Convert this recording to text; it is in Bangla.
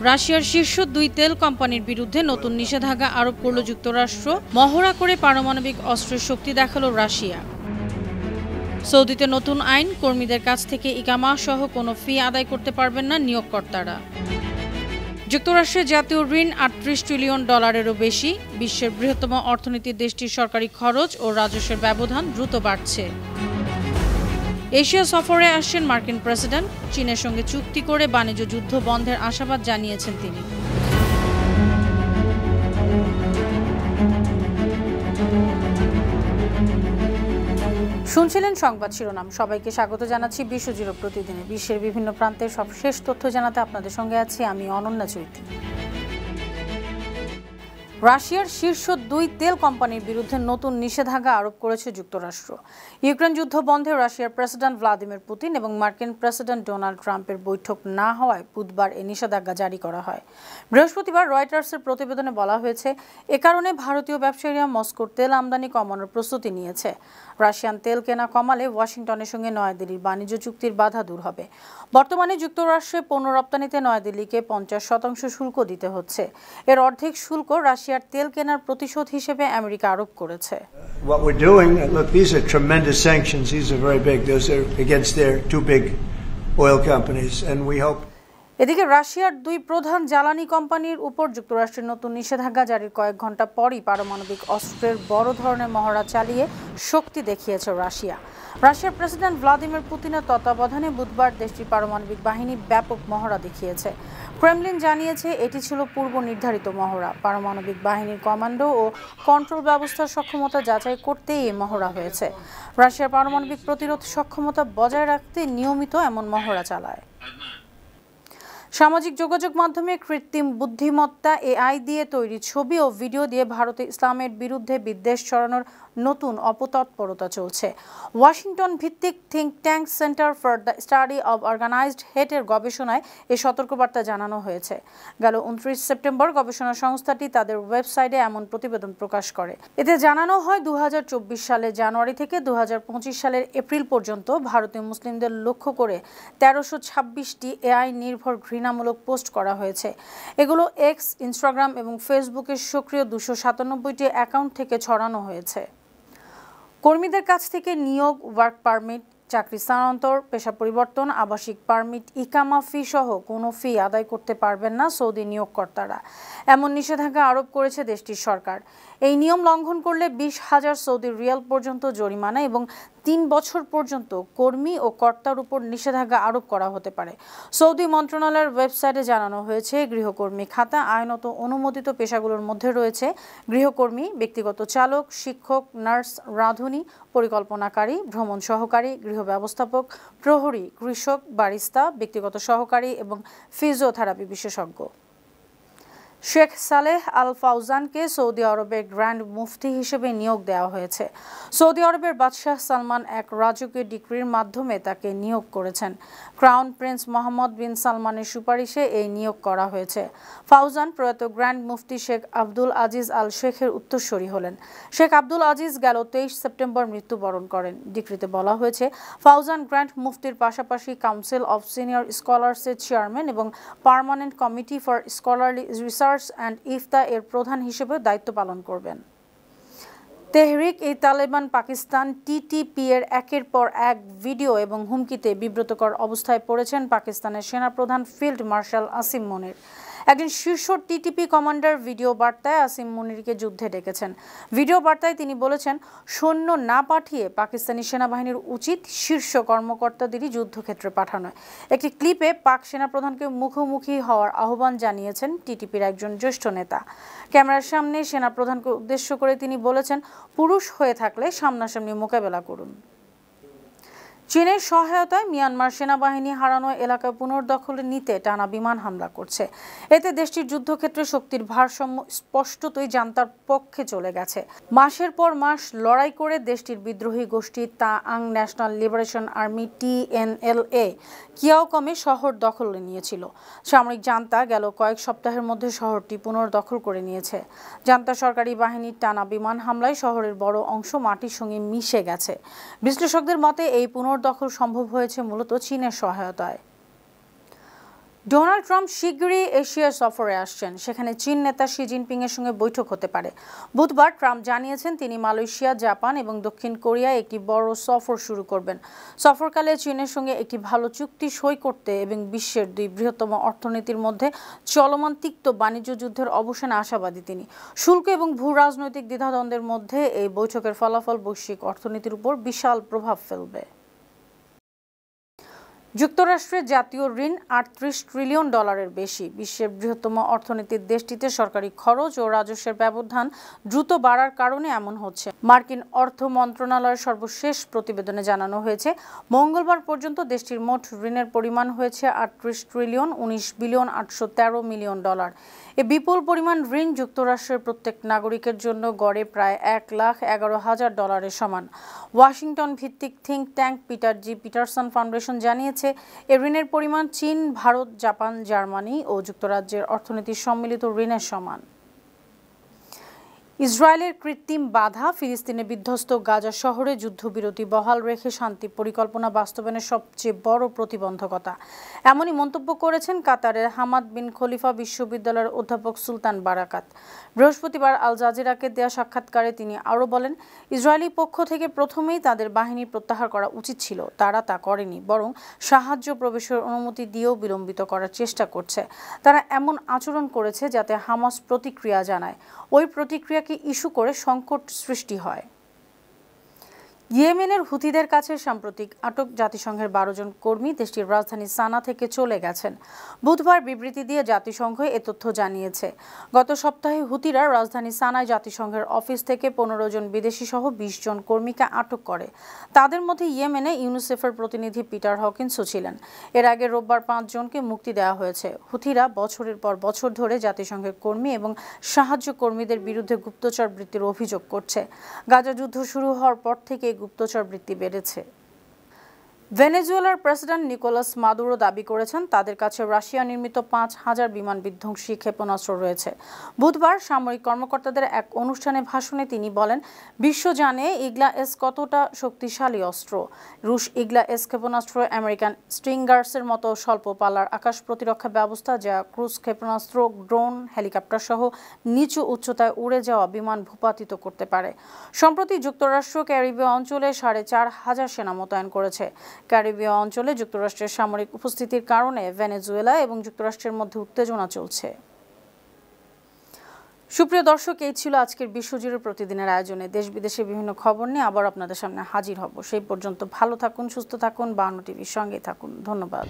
রাশিয়ার শীর্ষ দুই তেল কোম্পানির বিরুদ্ধে নতুন নিষেধাজ্ঞা আরোপ করল যুক্তরাষ্ট্র। মহড়া করে পারমাণবিক অস্ত্রের শক্তি দেখালো রাশিয়া। সৌদিতে নতুন আইন, কর্মীদের কাছ থেকে ইকামা সহ কোনো ফি আদায় করতে পারবেন না নিয়োগকর্তারা। যুক্তরাষ্ট্রের জাতীয় ঋণ $38 ট্রিলিয়নেরও বেশি। বিশ্বের বৃহত্তম অর্থনীতির দেশটির সরকারি খরচ ও রাজস্বের ব্যবধান দ্রুত বাড়ছে। এশিয়া সফরে আসছেন মার্কিন প্রেসিডেন্ট। চীনের সঙ্গে চুক্তি করে বাণিজ্য যুদ্ধ বন্ধের আশাবাদ জানিয়েছেন তিনি। শুনছিলেন সংবাদ শিরোনাম। সবাইকে স্বাগত জানাচ্ছি বিশ্বজুড়ে প্রতিদিনে বিশ্বের বিভিন্ন প্রান্তের সবশেষ তথ্য জানাতে আপনাদের সঙ্গে আছি আমি অনন্যা চৈতি। রাশিয়ার শীর্ষ দুই তেল কোম্পানির বিরুদ্ধে নতুন নিষেধাজ্ঞা আরোপ করেছে যুক্তরাষ্ট্র। ইউক্রেন যুদ্ধ বন্ধে রাশিয়ার প্রেসিডেন্ট ভ্লাদিমির পুতিন এবং মার্কিন প্রেসিডেন্ট ডোনাল্ড ট্রাম্পের বৈঠক না হওয়ায় বুধবার এই নিষেধাজ্ঞা জারি করা হয়। বৃহস্পতিবার রয়টার্সের প্রতিবেদনে বলা হয়েছে, এ কারণে ভারতীয় ব্যবসায়ীরা মস্কোর তেল আমদানি কমানোর প্রস্তুতি নিয়েছে। রাশিয়ান তেল কেনা কমালে ওয়াশিংটনের সঙ্গে নয়াদিল্লির বাণিজ্য চুক্তির বাধা দূর হবে। বর্তমানে যুক্তরাষ্ট্রে পণ্য রপ্তানিতে নয়াদিল্লিকে 50% শুল্ক দিতে হচ্ছে। এর অর্ধেক শুল্ক রাশিয়ার তেল কেনার প্রতিশোধ হিসেবে আমেরিকা আরোপ করেছে। What we're doing, look, these are tremendous sanctions. These are very big. Those are against their two big oil companies, and we hope. এদিকে রাশিয়ার দুই প্রধান জ্বালানি কোম্পানির উপর যুক্তরাষ্ট্রের নতুন নিষেধাজ্ঞা জারির কয়েক ঘন্টা পরই পারমাণবিক অস্ত্রের বড় ধরনের মহড়া চালিয়ে শক্তি দেখিয়েছে রাশিয়া। রাশিয়ার প্রেসিডেন্ট ভ্লাদিমির পুতিনের তত্ত্বাবধানে বুধবার দেশটির পারমাণবিক বাহিনী ব্যাপক মহড়া দেখিয়েছে। ক্রেমলিন জানিয়েছে এটি ছিল পূর্ব নির্ধারিত মহড়া। পারমাণবিক বাহিনীর কমান্ডো ও কন্ট্রোল ব্যবস্থার সক্ষমতা যাচাই করতেই এই মহড়া হয়েছে। রাশিয়ার পারমাণবিক প্রতিরোধ সক্ষমতা বজায় রাখতে নিয়মিত এমন মহড়া চালায়। সামাজিক যোগাযোগ মাধ্যমে কৃত্রিম বুদ্ধিমত্তা এআই দিয়ে তৈরি ছবি ও ভিডিও দিয়ে ভারতে ইসলামের বিরুদ্ধে বিদ্বেষ ছড়ানোর নতুন অপতৎপরতা চলছে। ওয়াশিংটন ভিত্তিক think tank center for the study of organized হেটের গবেষণায় এ সতর্কবার্তা জানানো হয়েছে। গেল 29 সেপ্টেম্বর গবেষণা সংস্থাটি তাদের ওয়েবসাইটে এমন প্রতিবেদন প্রকাশ করে। এতে জানানো হয় 2024 সালের জানুয়ারি থেকে 2025 সালের এপ্রিল পর্যন্ত ভারতীয় মুসলিমদের লক্ষ্য করে 1326টি এআই নির্ভর ঘৃণামূলক পোস্ট করা হয়েছে। এগুলো এক্স, ইনস্টাগ্রাম এবং ফেসবুকের সক্রিয় 297টি অ্যাকাউন্ট থেকে ছড়ানো হয়েছে। কর্মীদের কাছ থেকে নিয়োগ, ওয়ার্ক পারমিট, চাকরি স্থানান্তর, পেশা পরিবর্তন, আবাসিক পারমিট, ইকামা ফি সহ কোনো ফি আদায় করতে পারবেন না সৌদি নিয়োগকর্তারা। এমন নিষেধাজ্ঞা আরোপ করেছে দেশটির সরকার। এই নিয়ম লঙ্ঘন করলে 20,000 সৌদি রিয়াল পর্যন্ত জরিমানা এবং 3 বছর পর্যন্ত কর্মী ও কর্তার উপর নিষেধাজ্ঞা আরোপ করা হতে পারে। সৌদি মন্ত্রণালয়ের ওয়েবসাইটে জানানো হয়েছে, গৃহকর্মী খাতা আইনত অনুমোদিত পেশাগুলোর মধ্যে রয়েছে গৃহকর্মী, ব্যক্তিগত চালক, শিক্ষক, নার্স, রাঁধুনি, পরিকল্পনাকারী, ভ্রমণ সহকারী, গৃহ ব্যবস্থাপক, প্রহরী, কৃষক, বারিস্তা, ব্যক্তিগত সহকারী এবং ফিজিওথেরাপি বিশেষজ্ঞ। শেখ সালেহ আল ফাউজানকে সৌদি আরবের গ্র্যান্ড মুফতি হিসেবে নিয়োগ দেওয়া হয়েছে। সৌদি আরবের বাদশাহ সালমান এক রাজকীয় ডিক্রির মাধ্যমে তাকে নিয়োগ করেছেন। ক্রাউন প্রিন্স মোহাম্মদ বিন সালমানের সুপারিশে এই নিয়োগ করা হয়েছে। ফাউজান প্রয়াত গ্র্যান্ড মুফতি শেখ আব্দুল আজিজ আল শেখের উত্তরসূরি হলেন। শেখ আব্দুল আজিজ গেল 23 সেপ্টেম্বর মৃত্যুবরণ করেন। ডিক্রিতে বলা হয়েছে, ফাউজান গ্র্যান্ড মুফতির পাশাপাশি কাউন্সিল অফ সিনিয়র স্কলার্সের চেয়ারম্যান এবং permanent committee for scholarly research and ইফতা এর প্রধান হিসেবে দায়িত্ব পালন করবেন। তেহরিক-ই-তালেবান পাকিস্তান টিটিপি এর একের পর এক ভিডিও এবং হুমকিতে বিব্রতকর অবস্থায় পড়েছেন পাকিস্তানের সেনাপ্রধান ফিল্ড মার্শাল আসিম মনির। একজন শীর্ষ টিটিপি কমান্ডার ভিডিও বার্তায় আসিম মনিরকে যুদ্ধে ডেকেছেন। ভিডিও বার্তায় তিনি বলেছেন, সৈন্য না পাঠিয়ে পাকিস্তানি সেনাবাহিনীর উচিত শীর্ষ কর্মকর্তাদেরই যুদ্ধক্ষেত্রে পাঠানো। একটি ক্লিপে পাক সেনাপ্রধানকে মুখোমুখি হওয়ার আহ্বান জানিয়েছেন টিটিপির একজন জ্যেষ্ঠ নেতা। ক্যামেরার সামনে সেনাপ্রধানকে উদ্দেশ্য করে তিনি বলেছেন, পুরুষ হয়ে থাকলে সামনাসামনি মোকাবেলা করুন। চীনের সহায়তায় মিয়ানমার সেনাবাহিনী হারানো এলাকা পুনর্দখলে নিতে টানা বিমান হামলা করছে। এতে দেশটির যুদ্ধক্ষেত্রে শক্তির ভারসাম্য স্পষ্টতই জান্তার পক্ষে চলে গেছে। মাসের পর মাস লড়াই করে দেশটির বিদ্রোহী গোষ্ঠী তাআং ন্যাশনাল লিবারেশন আর্মি TNLA কিয়াওকমে শহর দখলে নিয়েছিল। সামরিক জান্তা গেল কয়েক সপ্তাহের মধ্যে শহরটি পুনর্দখল করে নিয়েছে। জান্তা সরকারি বাহিনীর টানা বিমান হামলায় শহরের বড় অংশ মাটির সঙ্গে মিশে গেছে। বিশ্লেষকদের মতে এই পুনর্দখল সম্ভব হয়েছে মূলত চীনের সহায়তায়। ডোনাল্ড ট্রাম্প শীঘ্রই এশিয়া সফরে আসছেন। সেখানে চীন নেতা শি জিনপিং এর সঙ্গে বৈঠক হতে পারে। বুধবার ট্রাম্প জানিয়েছেন তিনি মালয়েশিয়া, জাপান এবং দক্ষিণ কোরিয়ায় একটি বড় সফর শুরু করবেন। সফরকালে চীনের সঙ্গে একটি ভালো চুক্তি সই করতে এবং বিশ্বের দুই বৃহত্তম অর্থনীতির মধ্যে চলমান তিক্ত বাণিজ্য যুদ্ধের অবসানে আশাবাদী তিনি। শুল্ক এবং ভূ রাজনৈতিক দ্বিধাদ্বন্দ্বের মধ্যে এই বৈঠকের ফলাফল বৈশ্বিক অর্থনীতির উপর বিশাল প্রভাব ফেলবে। যুক্তরাষ্ট্রের জাতীয় ঋণ $38 ট্রিলিয়ন বেশি। বিশ্বের বৃহত্তম অর্থনীতির দেশটিতে সরকারি খরচ ও রাজস্বের ব্যবধান দ্রুত বাড়ার কারণে এমন হচ্ছে। মার্কিন অর্থ মন্ত্রণালয়ের সর্বশেষ প্রতিবেদনে জানানো হয়েছে, মঙ্গলবার পর্যন্ত দেশটির মোট ঋণের পরিমাণ হয়েছে $38 ট্রিলিয়ন $19,813,000,000। এ বিপুল পরিমাণ ঋণ যুক্তরাষ্ট্রের প্রত্যেক নাগরিকের জন্য গড়ে প্রায় $1,11,000 সমান। ওয়াশিংটন ভিত্তিক থিঙ্ক ট্যাঙ্ক পিটার জি পিটারসন ফাউন্ডেশন জানিয়েছে, এ ঋণের পরিমাণ চীন, ভারত, জাপান, জার্মানি ও যুক্তরাজ্যের অর্থনীতির সম্মিলিত ঋণের সমান। ইসরায়েলের কৃত্রিম বাধা ফিলিস্তিনে বিধ্বস্ত গাজা শহরে যুদ্ধবিরতি বহাল রেখে শান্তি পরিকল্পনা বাস্তবায়নের সবচেয়ে বড় প্রতিবন্ধকতা। এমনই মন্তব্য করেছেন কাতারের হামাদ বিন খলিফা বিশ্ববিদ্যালয়ের অধ্যাপক সুলতান বারাকাত। বৃহস্পতিবার আল জাজিরাকে দেয়া সাক্ষাৎকারে তিনি আরও বলেন, ইসরায়েলি পক্ষ থেকে প্রথমেই তাদের বাহিনী প্রত্যাহার করা উচিত ছিল। তারা তা করেনি, বরং সাহায্য প্রবেশের অনুমতি দিয়েও বিলম্বিত করার চেষ্টা করছে। তারা এমন আচরণ করেছে যাতে হামাস প্রতিক্রিয়া জানায়। ওই প্রতিক্রিয়াকে ইস্যু করে সংকট সৃষ্টি হয়। ইয়েমেনের হুথিদের কাছে সাম্প্রতিক আটক জাতিসংঘের 12 জন কর্মী দেশটির রাজধানী সানা থেকে চলে গেছেন। বুধবার বিবৃতি দিয়ে জাতিসংঘ এ তথ্য জানিয়েছে। গত সপ্তাহে হুথিরা রাজধানী সানায় জাতিসংঘের অফিস থেকে 15 জন বিদেশি সহ 20 জন কর্মীকে আটক করে। তাদের মধ্যে ইয়েমেনে ইউনিসেফের প্রতিনিধি পিটার হকিন্সও ছিলেন। এর আগে রোববার 5 জনকে মুক্তি দেওয়া হয়েছে। হুথিরা বছরের পর বছর ধরে জাতিসংঘের কর্মী এবং সাহায্য কর্মীদের বিরুদ্ধে গুপ্তচর বৃত্তির অভিযোগ করছে। গাজা যুদ্ধ শুরু হওয়ার পর থেকে গুপ্তচর বৃত্তি বেড়েছে। ভেনেজুয়েলার প্রেসিডেন্ট নিকোলাস মাদুরো দাবি করেছেন তাদের কাছে রাশিয়া নির্মিত 5,000 বিমান বিধ্বংসী ক্ষেপণাস্ত্র রয়েছে। বুধবার সামরিক কর্মকর্তাদের এক অনুষ্ঠানে ভাষণে তিনি বলেন, বিশ্ব জানে ইগলা-এস কতটা শক্তিশালী অস্ত্র। রুশ ইগলা-এস ক্ষেপণাস্ত্র আমেরিকান স্ট্রিঙ্গার্সের মতো স্বল্প পাল্লার আকাশ প্রতিরক্ষা ব্যবস্থা, যা ক্রুজ ক্ষেপণাস্ত্র, ড্রোন, হেলিকপ্টার সহ নিচু উচ্চতায় উড়ে যাওয়া বিমান ভূপাতিত করতে পারে। সম্প্রতি যুক্তরাষ্ট্র ক্যারিবীয় অঞ্চলে 4,500 সেনা মোতায়েন করেছে। ক্যারিবীয় অঞ্চলে যুক্তরাষ্ট্রের সামরিক উপস্থিতির কারণে ভেনেজুয়েলা এবং যুক্তরাষ্ট্রের মধ্যে উত্তেজনা চলছে। সুপ্রিয় দর্শক, এই ছিল আজকের বিশ্বজুড়ে প্রতিদিনের আয়োজনে। দেশ বিদেশের বিভিন্ন খবর নিয়ে আবার আপনাদের সামনে হাজির হব। সেই পর্যন্ত ভালো থাকুন, সুস্থ থাকুন, 52 টিভির সঙ্গে থাকুন। ধন্যবাদ।